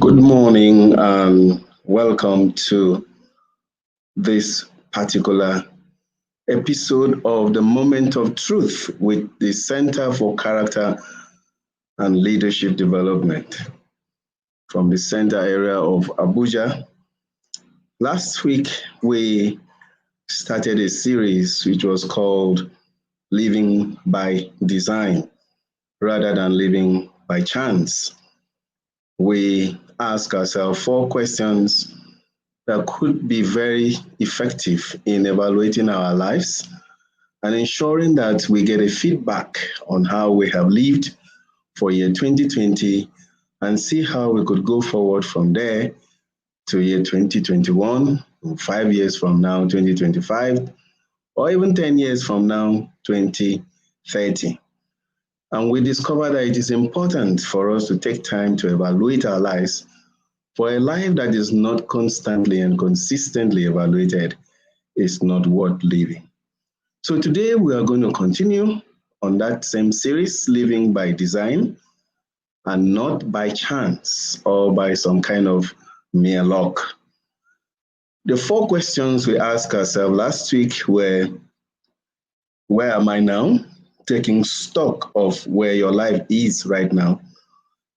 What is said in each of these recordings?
Good morning and welcome to this particular episode of the Moment of Truth with the Center for Character and Leadership Development from the center area of Abuja. Last week, we started a series which was called Living by Design rather than Living by Chance. We ask ourselves 4 questions that could be very effective in evaluating our lives and ensuring that we get a feedback on how we have lived for year 2020 and see how we could go forward from there to year 2021, 5 years from now, 2025, or even 10 years from now, 2030. And we discovered that it is important for us to take time to evaluate our lives, for a life that is not constantly and consistently evaluated is not worth living. So today we are going to continue on that same series, Living by Design and not by chance or by some kind of mere luck. The 4 questions we asked ourselves last week were, where am I now? Taking stock of where your life is right now.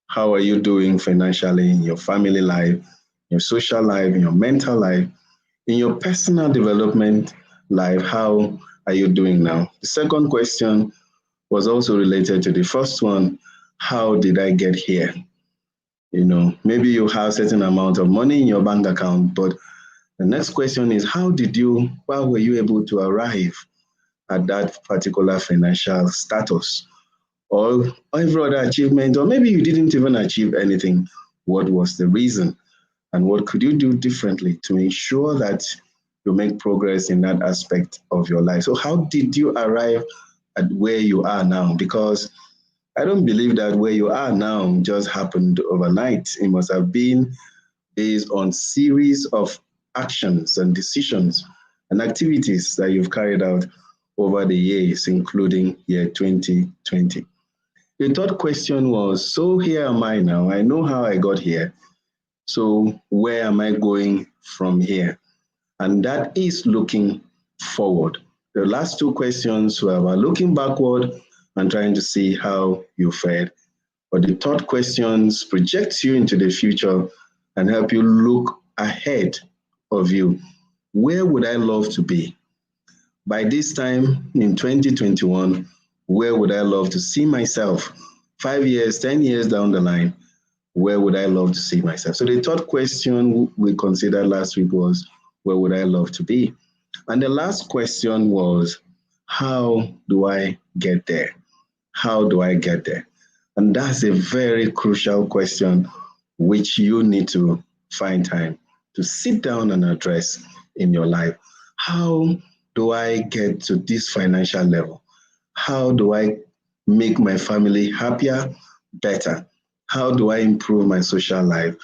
How are you doing financially in your family life, your social life, in your mental life, in your personal development life? How are you doing now? The second question was also related to the first one. How did I get here? Maybe you have a certain amount of money in your bank account, but the next question is, how were you able to arrive at that particular financial status or every other achievement, or maybe you didn't even achieve anything? What was the reason? And what could you do differently to ensure that you make progress in that aspect of your life? So how did you arrive at where you are now? Because I don't believe that where you are now just happened overnight. It must have been based on series of actions and decisions and activities that you've carried out over the years, including year 2020. The third question was, so here am I now. I know how I got here. So where am I going from here? And that is looking forward. The last 2 questions were about looking backward and trying to see how you fared. But the third questions projects you into the future and help you look ahead of you. Where would I love to be? By this time in 2021, where would I love to see myself? 5 years, 10 years down the line, where would I love to see myself? So the third question we considered last week was, where would I love to be? And the last question was, how do I get there? How do I get there? And that's a very crucial question which you need to find time to sit down and address in your life. How do I get to this financial level? How do I make my family happier, better? How do I improve my social life?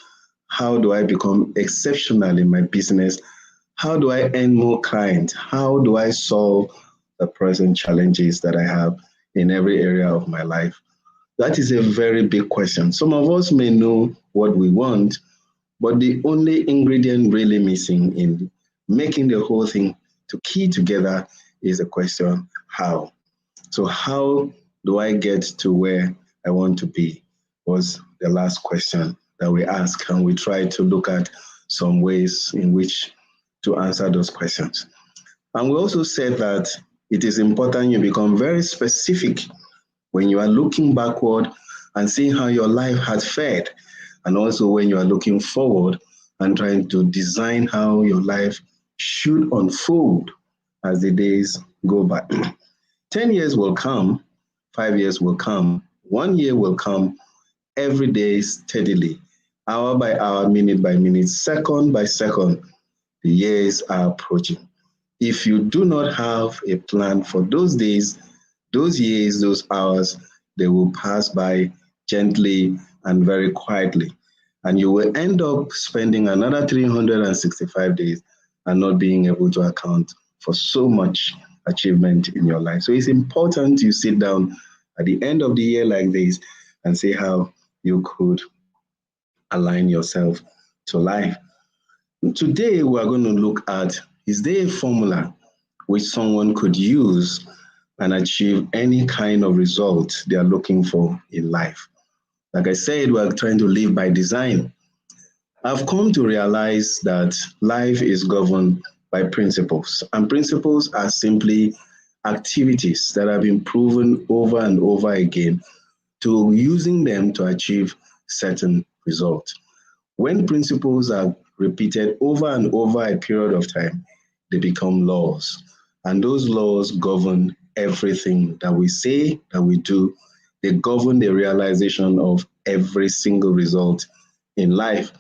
How do I become exceptional in my business? How do I earn more clients? How do I solve the present challenges that I have in every area of my life? That is a very big question. Some of us may know what we want, but the only ingredient really missing in making the whole thing to key together is the question, how? So how do I get to where I want to be was the last question that we asked, and we try to look at some ways in which to answer those questions. And we also said that it is important you become very specific when you are looking backward and seeing how your life has fared, and also when you are looking forward and trying to design how your life should unfold as the days go by. 10 years will come, 5 years will come, 1 year will come, every day steadily, hour by hour, minute by minute, second by second, the years are approaching. If you do not have a plan for those days, those years, those hours, they will pass by gently and very quietly. And you will end up spending another 365 days and not being able to account for so much achievement in your life. So it's important you sit down at the end of the year like this and see how you could align yourself to life. Today, we are going to look at, is there a formula which someone could use and achieve any kind of result they are looking for in life? Like I said, we are trying to live by design. I've come to realize that life is governed by principles, and principles are simply activities that have been proven over and over again to using them to achieve certain results. When principles are repeated over and over a period of time, they become laws. And those laws govern everything that we say, that we do. They govern the realization of every single result in life.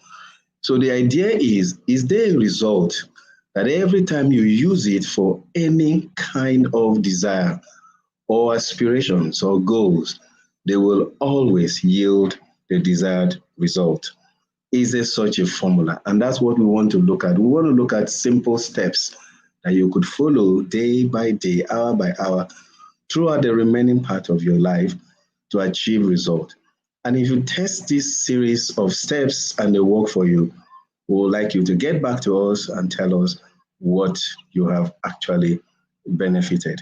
So the idea is there a result that every time you use it for any kind of desire or aspirations or goals, they will always yield the desired result? Is there such a formula? And that's what we want to look at. We want to look at simple steps that you could follow day by day, hour by hour, throughout the remaining part of your life to achieve result. And if you test this series of steps and they work for you, we would like you to get back to us and tell us what you have actually benefited.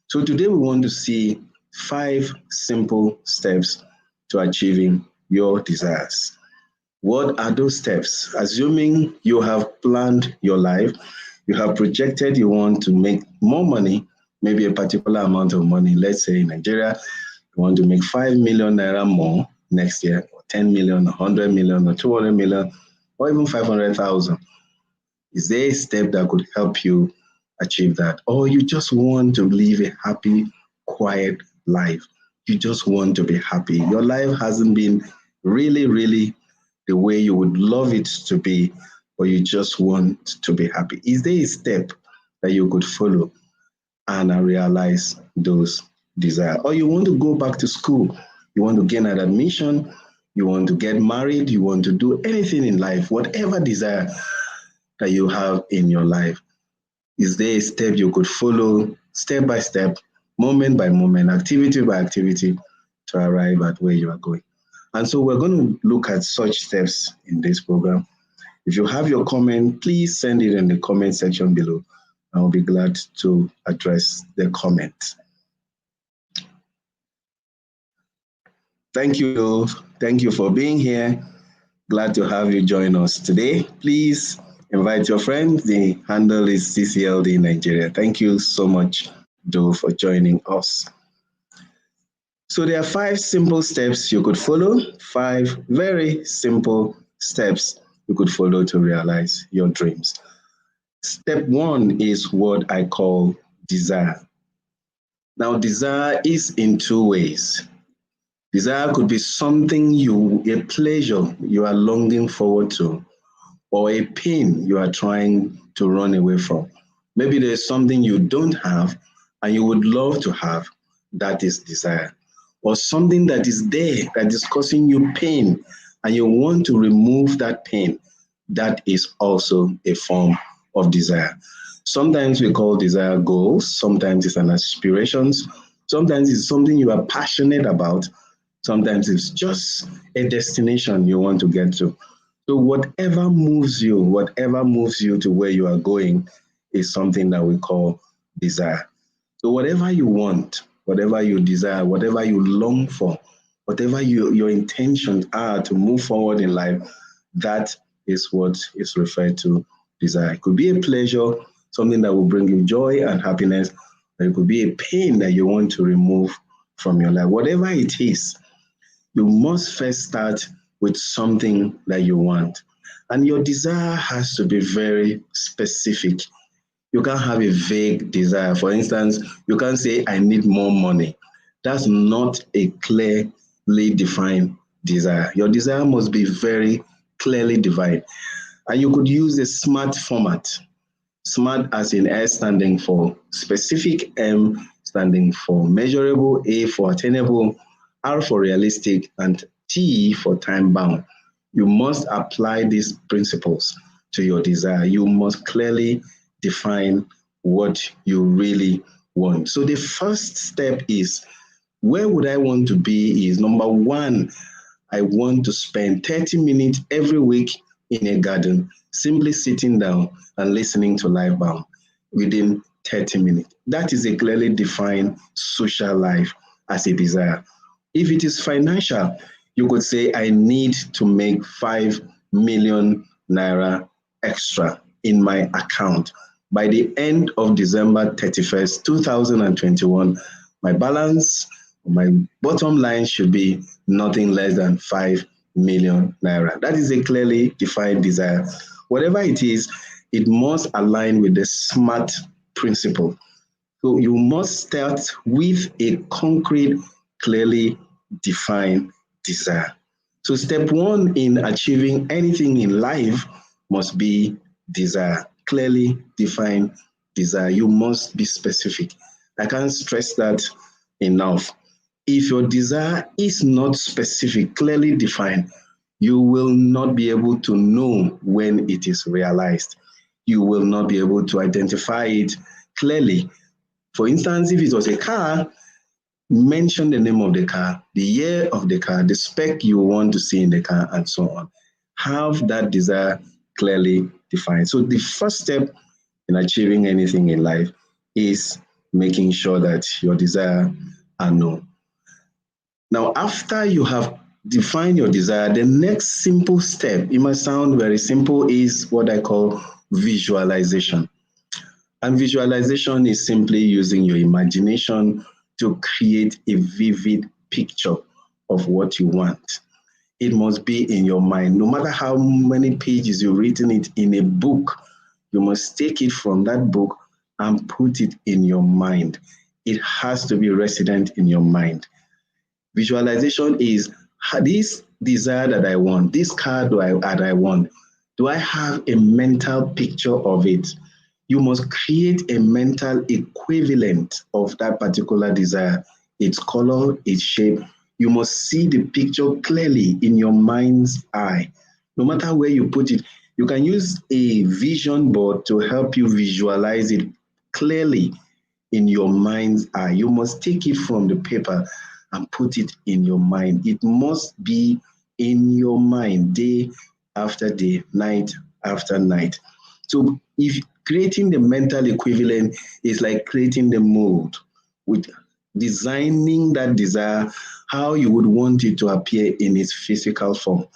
So today we want to see 5 simple steps to achieving your desires. What are those steps? Assuming you have planned your life, you have projected you want to make more money, maybe a particular amount of money. Let's say in Nigeria, you want to make 5 million naira more next year, or 10 million, 100 million, or 200 million, or even 500,000. Is there a step that could help you achieve that? Or you just want to live a happy, quiet life. You just want to be happy. Your life hasn't been really the way you would love it to be, but you just want to be happy. Is there a step that you could follow and realize those desires? Or you want to go back to school, you want to gain an admission, you want to get married, you want to do anything in life, whatever desire that you have in your life, is there a step you could follow step by step, moment by moment, activity by activity to arrive at where you are going? And so we're going to look at such steps in this program. If you have your comment, please send it in the comment section below. I'll be glad to address the comment. Thank you, Dove. Thank you for being here. Glad to have you join us today. Please invite your friends. The handle is CCLD Nigeria. Thank you so much, Dove, for joining us. So there are 5 simple steps you could follow, 5 very simple steps you could follow to realize your dreams. Step 1 is what I call desire. Now, desire is in 2 ways. Desire could be something a pleasure you are longing forward to, or a pain you are trying to run away from. Maybe there's something you don't have and you would love to have. That is desire. Or something that is there that is causing you pain and you want to remove that pain. That is also a form of desire. Sometimes we call desire goals. Sometimes it's an aspiration. Sometimes it's something you are passionate about. Sometimes it's just a destination you want to get to. So whatever moves you to where you are going is something that we call desire. So whatever you want, whatever you desire, whatever you long for, whatever your intentions are to move forward in life, that is what is referred to desire. It could be a pleasure, something that will bring you joy and happiness, or it could be a pain that you want to remove from your life. Whatever it is, you must first start with something that you want. And your desire has to be very specific. You can't have a vague desire. For instance, you can't say, I need more money. That's not a clearly defined desire. Your desire must be very clearly defined. And you could use a SMART format. SMART as in S standing for specific, M standing for measurable, A for attainable, R for realistic, and T for time bound. You must apply these principles to your desire. You must clearly define what you really want. So the first step is, where would I want to be? Is number one, I want to spend 30 minutes every week in a garden, simply sitting down and listening to live bound within 30 minutes. That is a clearly defined social life as a desire. If it is financial, you could say, I need to make 5 million naira extra in my account. By the end of December 31st, 2021, my balance, my bottom line should be nothing less than 5 million naira. That is a clearly defined desire. Whatever it is, it must align with the SMART principle. So you must start with a concrete, clearly defined desire. So step one in achieving anything in life must be desire, clearly defined desire. You must be specific. I can't stress that enough. If your desire is not specific, clearly defined, you will not be able to know when it is realized. You will not be able to identify it clearly. For instance, if it was a car, mention the name of the car, the year of the car, the spec you want to see in the car, and so on. Have that desire clearly defined. So the first step in achieving anything in life is making sure that your desire are known. Now, after you have defined your desire, the next simple step, it must sound very simple, is what I call visualization. And visualization is simply using your imagination to create a vivid picture of what you want. It must be in your mind. No matter how many pages you've written it in a book, you must take it from that book and put it in your mind. It has to be resident in your mind. Visualization is, this desire that I want, this car that I want, do I have a mental picture of it? You must create a mental equivalent of that particular desire, its color, its shape. You must see the picture clearly in your mind's eye. No matter where you put it, you can use a vision board to help you visualize it clearly in your mind's eye. You must take it from the paper and put it in your mind. It must be in your mind day after day, night after night. So if creating the mental equivalent is like creating the mold, with designing that desire, how you would want it to appear in its physical form.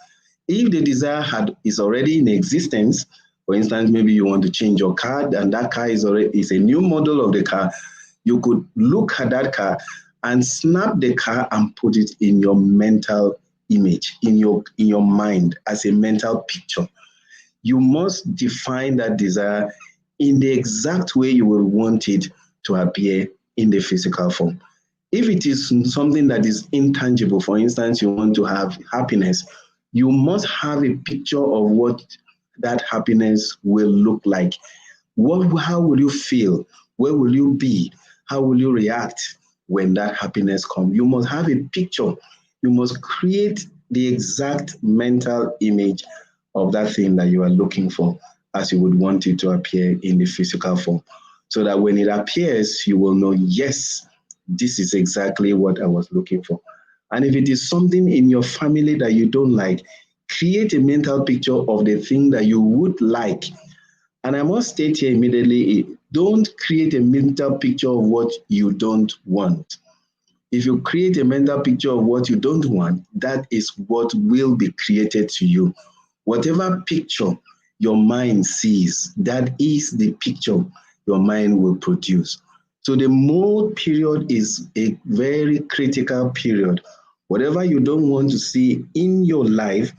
If the desire is already in existence, for instance, maybe you want to change your car and that car is a new model of the car, you could look at that car and snap the car and put it in your mental image, in your mind as a mental picture. You must define that desire in the exact way you will want it to appear in the physical form. If it is something that is intangible, for instance, you want to have happiness, you must have a picture of what that happiness will look like. How will you feel? Where will you be? How will you react when that happiness comes? You must have a picture. You must create the exact mental image of that thing that you are looking for, as you would want it to appear in the physical form. So that when it appears, you will know, yes, this is exactly what I was looking for. And if it is something in your family that you don't like, create a mental picture of the thing that you would like. And I must state here immediately, don't create a mental picture of what you don't want. If you create a mental picture of what you don't want, that is what will be created to you. Whatever picture your mind sees, that is the picture your mind will produce. So the mold period is a very critical period. Whatever you don't want to see in your life,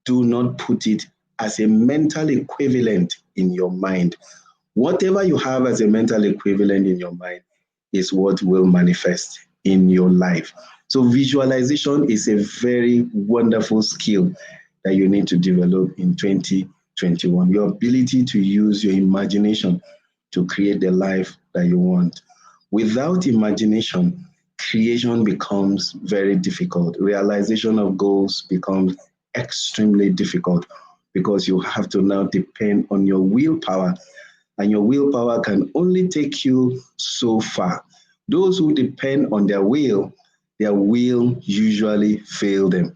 do not put it as a mental equivalent in your mind. Whatever you have as a mental equivalent in your mind is what will manifest in your life. So visualization is a very wonderful skill that you need to develop in 2021. Your ability to use your imagination to create the life that you want. Without imagination, creation becomes very difficult. Realization of goals becomes extremely difficult because you have to now depend on your willpower and your willpower can only take you so far. Those who depend on their will usually fail them.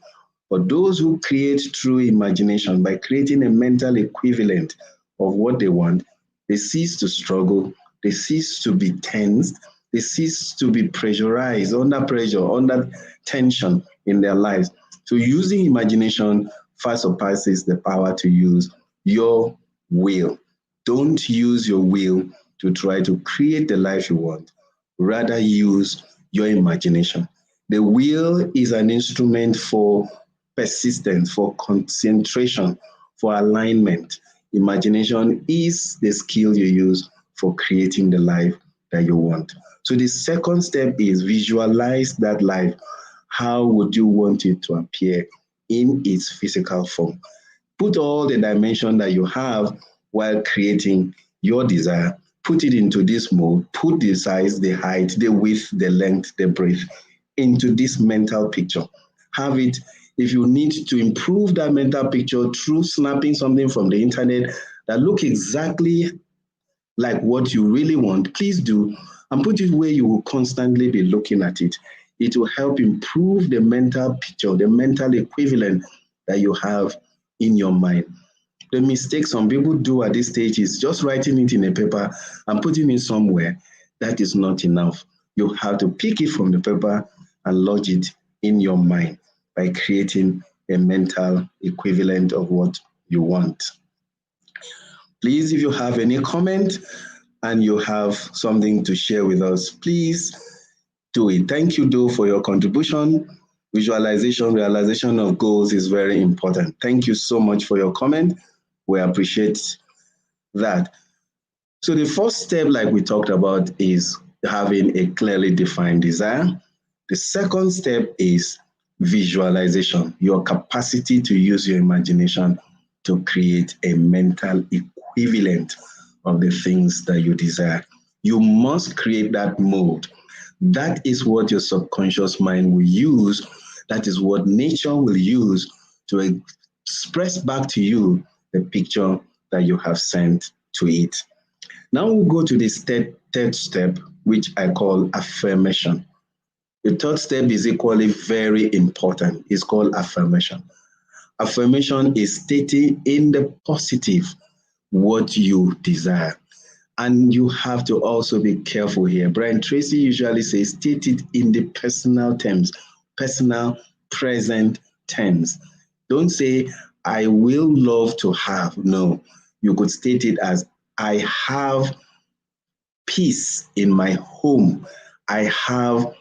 But those who create through imagination by creating a mental equivalent of what they want, they cease to struggle, they cease to be tensed, they cease to be pressurized, under pressure, under tension in their lives. So using imagination far surpasses the power to use your will. Don't use your will to try to create the life you want. Rather use your imagination. The will is an instrument for persistence, for concentration, for alignment. Imagination is the skill you use for creating the life that you want. So the second step is visualize that life. How would you want it to appear in its physical form? Put all the dimension that you have while creating your desire, put it into this mode, put the size, the height, the width, the length, the breadth into this mental picture. Have it, if you need to improve that mental picture through snapping something from the internet that look exactly like what you really want, please do, and put it where you will constantly be looking at it. It will help improve the mental picture, the mental equivalent that you have in your mind. The mistake some people do at this stage is just writing it in a paper and putting it somewhere. That is not enough. You have to pick it from the paper and lodge it in your mind by creating a mental equivalent of what you want. Please, if you have any comment and you have something to share with us, please do it. Thank you, Do, for your contribution. Visualization, realization of goals is very important. Thank you so much for your comment. We appreciate that. So the first step, like we talked about, is having a clearly defined desire. The second step is visualization, your capacity to use your imagination to create a mental equivalent of the things that you desire. You must create that mode. That is what your subconscious mind will use. That is what nature will use to express back to you the picture that you have sent to it. Now we'll go to the third step, which I call affirmation. The third step is equally very important. It's called affirmation. Affirmation is stating in the positive what you desire. And you have to also be careful here. Brian Tracy usually says, state it in the personal terms, personal present tense. Don't say, I will love to have. No, you could state it as, I have peace in my home. I have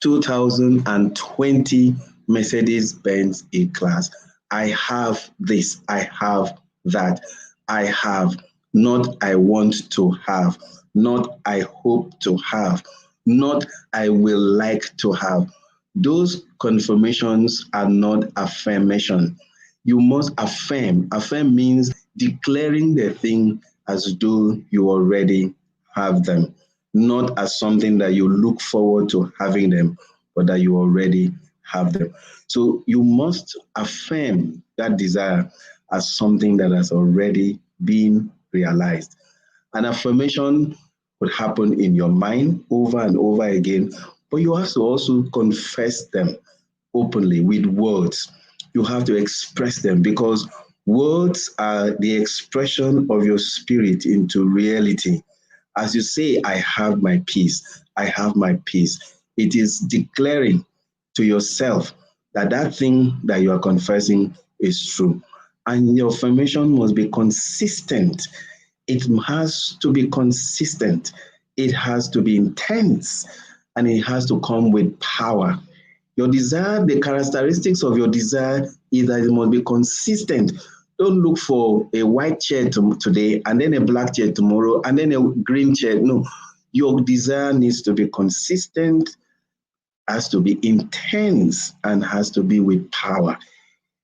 2020 Mercedes-Benz E-Class. I have this. I have that. I have, not I want to have, not I hope to have, not I will like to have. Those confirmations are not affirmation. You must affirm. Affirm means declaring the thing as though you already have them, not as something that you look forward to having them, but that you already have them. So you must affirm that desire as something that has already been realized. An affirmation would happen in your mind over and over again, but you have to also confess them openly with words. You have to express them because words are the expression of your spirit into reality. As you say, I have my peace, I have my peace, it is declaring to yourself that that thing that you are confessing is true. And your affirmation must be consistent. It has to be consistent. It has to be intense, and it has to come with power. Your desire, the characteristics of your desire is that it must be consistent. Don't look for a white chair today and then a black chair tomorrow and then a green chair. No, your desire needs to be consistent, has to be intense, and has to be with power.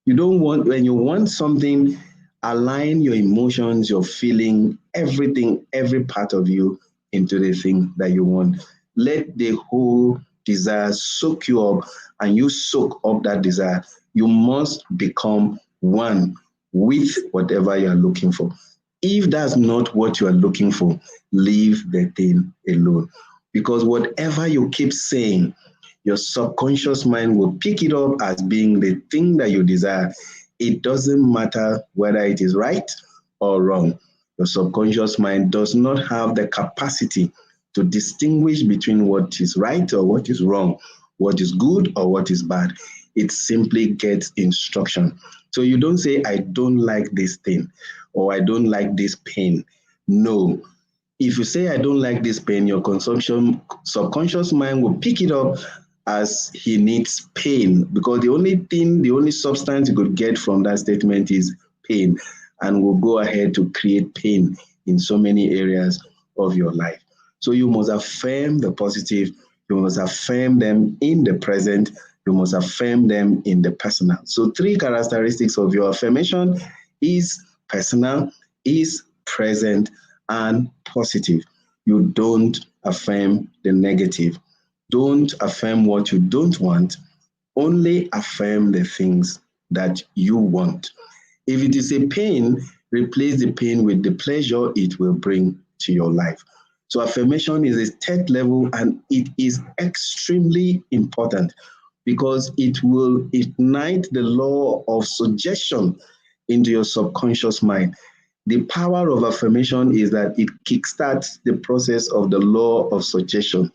You don't want, when you want something, align your emotions, your feeling, everything, every part of you into the thing that you want. Let the whole desire soak you up, and you soak up that desire. You must become one with whatever you're looking for. If that's not what you are looking for, leave the thing alone. Because whatever you keep saying, your subconscious mind will pick it up as being the thing that you desire. It doesn't matter whether it is right or wrong. Your subconscious mind does not have the capacity to distinguish between what is right or what is wrong, what is good or what is bad. It simply gets instruction. So you don't say, I don't like this thing or I don't like this pain. No. If you say, I don't like this pain, your subconscious mind will pick it up as he needs pain, because the only substance you could get from that statement is pain, and will go ahead to create pain in so many areas of your life. So you must affirm the positive, you must affirm them in the present, you must affirm them in the personal. So 3 characteristics of your affirmation is personal, is present, and positive. You don't affirm the negative. Don't affirm what you don't want. Only affirm the things that you want. If it is a pain, replace the pain with the pleasure it will bring to your life. So affirmation is a third level, and it is extremely important because it will ignite the law of suggestion into your subconscious mind. The power of affirmation is that it kickstarts the process of the law of suggestion,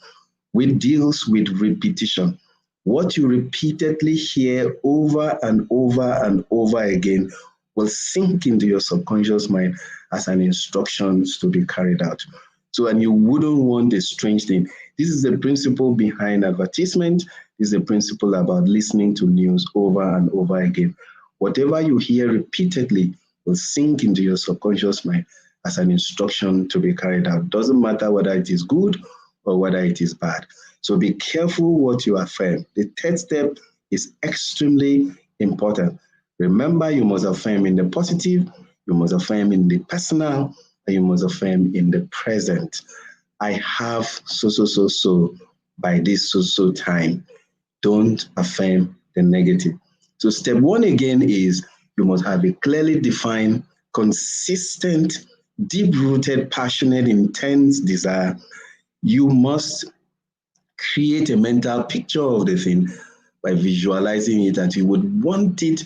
which deals with repetition. What you repeatedly hear over and over and over again will sink into your subconscious mind as an instructions to be carried out. So, and you wouldn't want a strange thing. This is the principle behind advertisement. This is the principle about listening to news over and over again. Whatever you hear repeatedly will sink into your subconscious mind as an instruction to be carried out. Doesn't matter whether it is good or whether it is bad. So be careful what you affirm. The third step is extremely important. Remember, you must affirm in the positive, you must affirm in the personal, and you must affirm in the present. I have so by this so time. Don't affirm the negative. So step 1 again is you must have a clearly defined, consistent, deep-rooted, passionate, intense desire. You must create a mental picture of the thing by visualizing it, and you would want it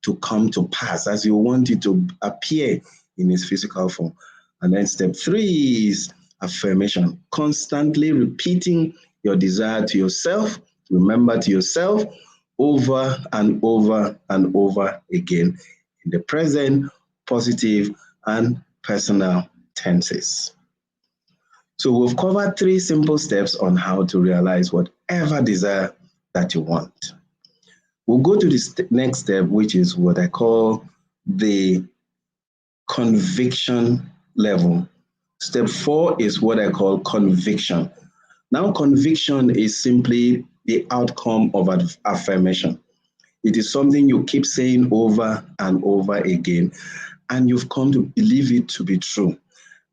to come to pass, as you want it to appear in its physical form. And then step 3 is affirmation, constantly repeating your desire to yourself, remember to yourself, over and over and over again in the present, positive, and personal tenses. So we've covered 3 simple steps on how to realize whatever desire that you want. We'll go to the next step, which is what I call the conviction level. Step 4 is what I call conviction. Now, conviction is simply the outcome of an affirmation. It is something you keep saying over and over again, and you've come to believe it to be true.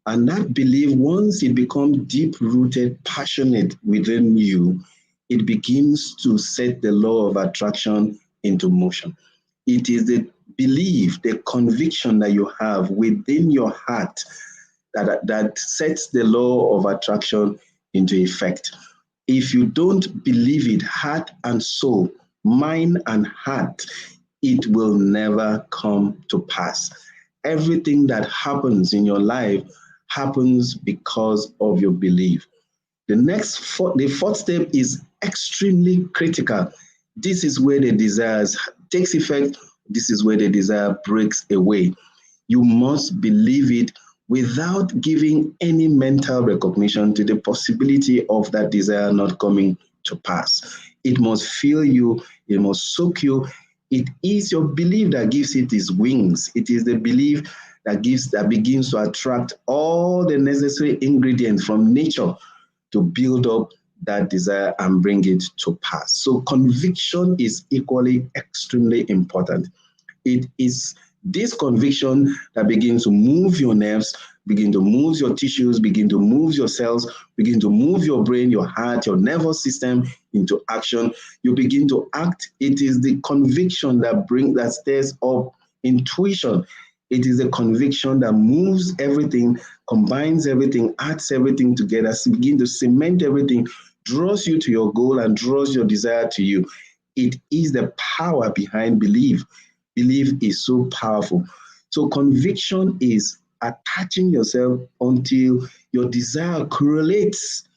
And that belief, once it becomes deep-rooted, passionate within you, it begins to set the law of attraction into motion. It is the belief, the conviction that you have within your heart that sets the law of attraction into effect. If you don't believe it, heart and soul, mind and heart, it will never come to pass. Everything that happens in your life happens because of your belief. The fourth step is extremely critical. This is where the desire takes effect. This is where the desire breaks away. You must believe it without giving any mental recognition to the possibility of that desire not coming to pass. It must fill you. It must soak you. It is your belief that gives it its wings. It is the belief that begins to attract all the necessary ingredients from nature to build up that desire and bring it to pass. So conviction is equally extremely important. It is this conviction that begins to move your nerves, begin to move your tissues, begin to move your cells, begin to move your brain, your heart, your nervous system into action. You begin to act. It is the conviction that stirs up intuition. It is a conviction that moves everything, combines everything, adds everything together, begin to cement everything, draws you to your goal and draws your desire to you. It is the power behind belief. Belief is so powerful. So conviction is attaching yourself until your desire correlates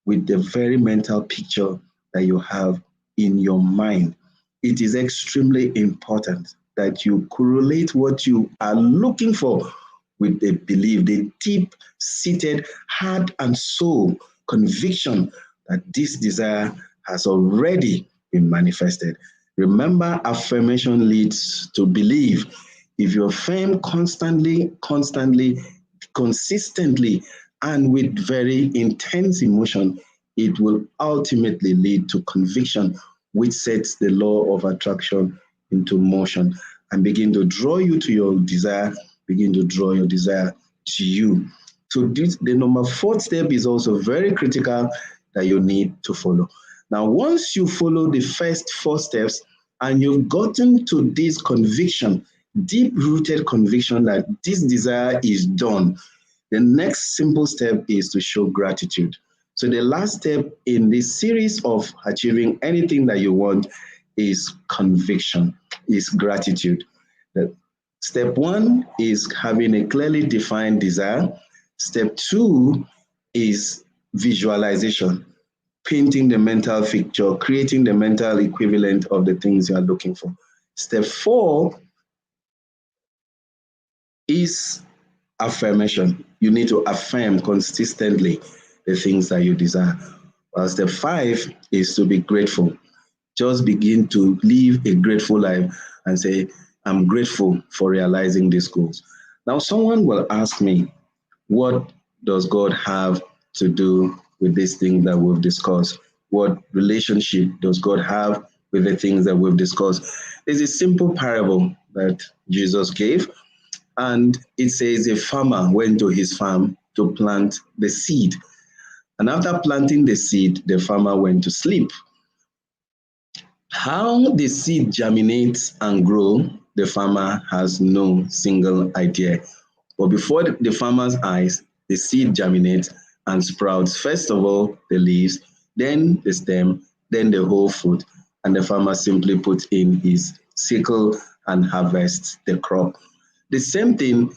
with the very mental picture that you have in your mind. It is extremely important that you correlate what you are looking for with the belief, the deep-seated heart and soul conviction that this desire has already been manifested. Remember, affirmation leads to belief. If you affirm constantly, consistently, and with very intense emotion, it will ultimately lead to conviction, which sets the law of attraction into motion and begin to draw you to your desire, begin to draw your desire to you. So the number fourth step is also very critical that you need to follow. Now, once you follow the first four steps and you've gotten to this conviction, deep-rooted conviction that this desire is done, the next simple step is to show gratitude. So the last step in this series of achieving anything that you want is conviction, is gratitude. Step one is having a clearly defined desire. Step two is visualization, painting the mental picture, creating the mental equivalent of the things you are looking for. Step four is affirmation. You need to affirm consistently the things that you desire. Well, step five is to be grateful. Just begin to live a grateful life and say, I'm grateful for realizing these goals. Now, someone will ask me, what does God have to do with these things that we've discussed? What relationship does God have with the things that we've discussed? There's a simple parable that Jesus gave, and it says a farmer went to his farm to plant the seed. And after planting the seed, the farmer went to sleep. How the seed germinates and grow, the farmer has no single idea. But before the farmer's eyes, the seed germinates and sprouts. First of all, the leaves, then the stem, then the whole fruit. And the farmer simply puts in his sickle and harvests the crop. The same thing,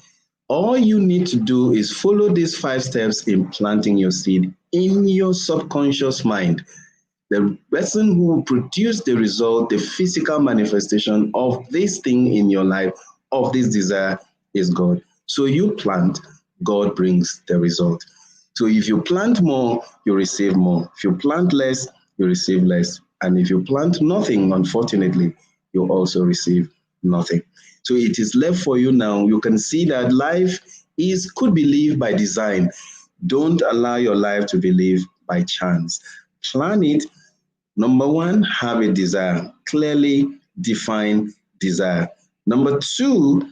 all you need to do is follow these 5 steps in planting your seed in your subconscious mind. The person who will produce the result, the physical manifestation of this thing in your life, of this desire, is God. So you plant, God brings the result. So if you plant more, you receive more. If you plant less, you receive less. And if you plant nothing, unfortunately, you also receive nothing. So it is left for you now. You can see that life could be lived by design. Don't allow your life to be lived by chance. Plan it. Number one, have a desire, clearly define desire. Number two,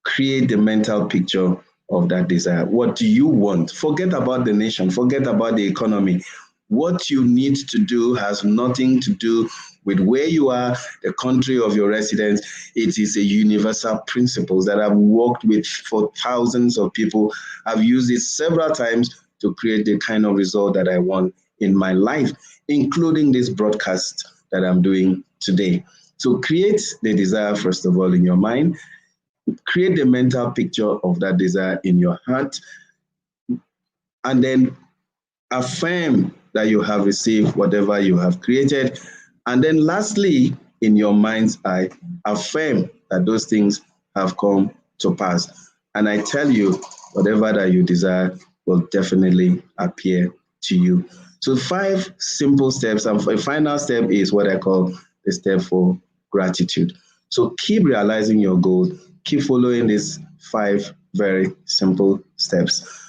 create the mental picture of that desire. What do you want? Forget about the nation, forget about the economy. What you need to do has nothing to do with where you are, the country of your residence. It is a universal principle that I've worked with for thousands of people. I've used it several times to create the kind of result that I want in my life, including this broadcast that I'm doing today. So create the desire, first of all, in your mind. Create the mental picture of that desire in your heart, and then affirm that you have received whatever you have created. And then lastly, in your mind's eye, affirm that those things have come to pass. And I tell you, whatever that you desire will definitely appear to you. So 5 simple steps. And a final step is what I call the step for gratitude. So keep realizing your goal. Keep following these 5 very simple steps.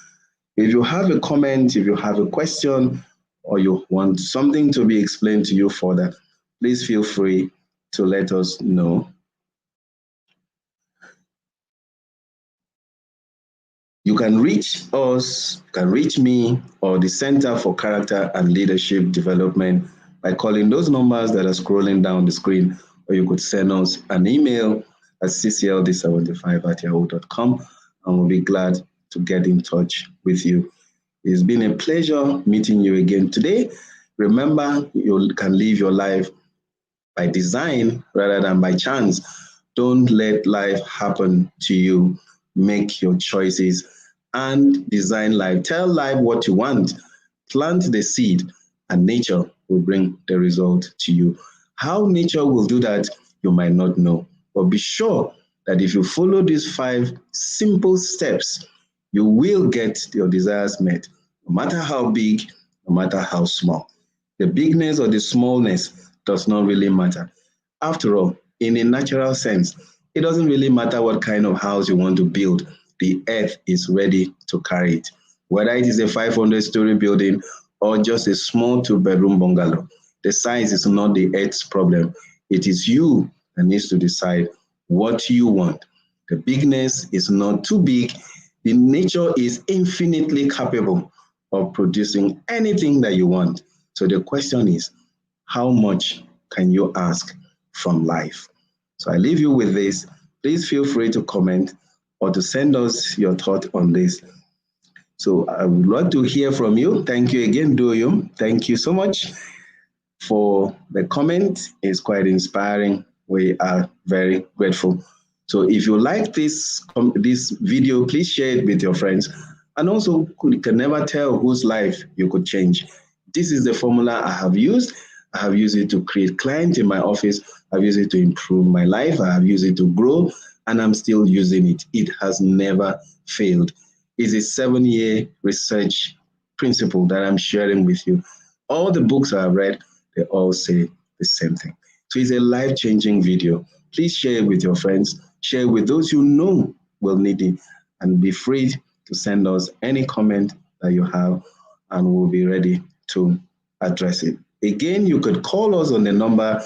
If you have a comment, if you have a question, or you want something to be explained to you further, please feel free to let us know. You can reach us, you can reach me, or the Center for Character and Leadership Development by calling those numbers that are scrolling down the screen, or you could send us an email at ccld75@yahoo.com, and we'll be glad to get in touch with you. It's been a pleasure meeting you again today. Remember, you can live your life by design rather than by chance. Don't let life happen to you. Make your choices and design life. Tell life what you want. Plant the seed, and nature will bring the result to you. How nature will do that, you might not know. But be sure that if you follow these 5 simple steps, you will get your desires met, no matter how big, no matter how small. The bigness or the smallness does not really matter. After all, in a natural sense, it doesn't really matter what kind of house you want to build. The earth is ready to carry it. Whether it is a 500-story building or just a small 2-bedroom bungalow, the size is not the earth's problem. It is you that needs to decide what you want. The bigness is not too big. The nature is infinitely capable of producing anything that you want. So the question is, how much can you ask from life? So I leave you with this. Please feel free to comment or to send us your thought on this. So I would like to hear from you. Thank you again, Doyum. Thank you so much for the comment. It's quite inspiring. We are very grateful. So if you like this video, please share it with your friends. And also, you can never tell whose life you could change. This is the formula I have used. I have used it to create clients in my office. I've used it to improve my life. I have used it to grow, and I'm still using it. It has never failed. It's a 7-year research principle that I'm sharing with you. All the books I've read, they all say the same thing. So it's a life-changing video. Please share it with your friends. Share it with those you know will need it. And be free to send us any comment that you have, and we'll be ready to address it. Again, you could call us on the number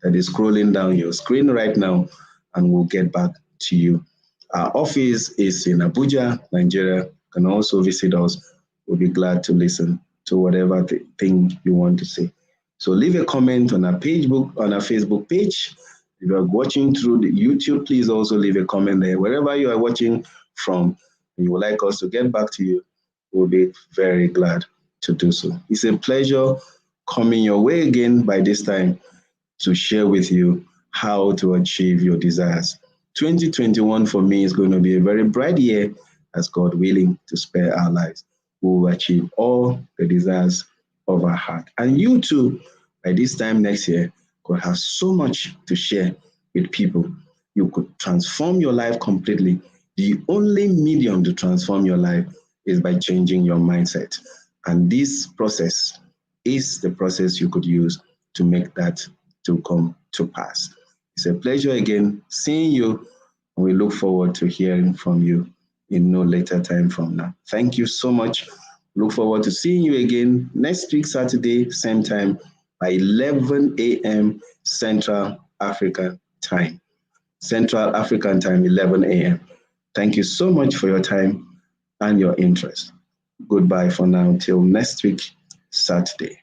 that is scrolling down your screen right now, and we'll get back to you. Our office is in Abuja, Nigeria. You can also visit us. We'll be glad to listen to whatever thing you want to say. So leave a comment on our Facebook page. If you are watching through the YouTube, please also leave a comment there. Wherever you are watching from, and you would like us to get back to you, we'll be very glad to do so. It's a pleasure coming your way again by this time to share with you how to achieve your desires. 2021 for me is going to be a very bright year, as God willing to spare our lives. We will achieve all the desires of our heart. And you too, by this time next year, could have so much to share with people. You could transform your life completely. The only medium to transform your life is by changing your mindset. And this process is the process you could use to make that to come to pass. It's a pleasure again seeing you, and we look forward to hearing from you in no later time from now. Thank you so much. Look forward to seeing you again next week, Saturday, same time, by 11 a.m. Central African time. Central African time, 11 a.m. Thank you so much for your time and your interest. Goodbye for now till next week, Saturday.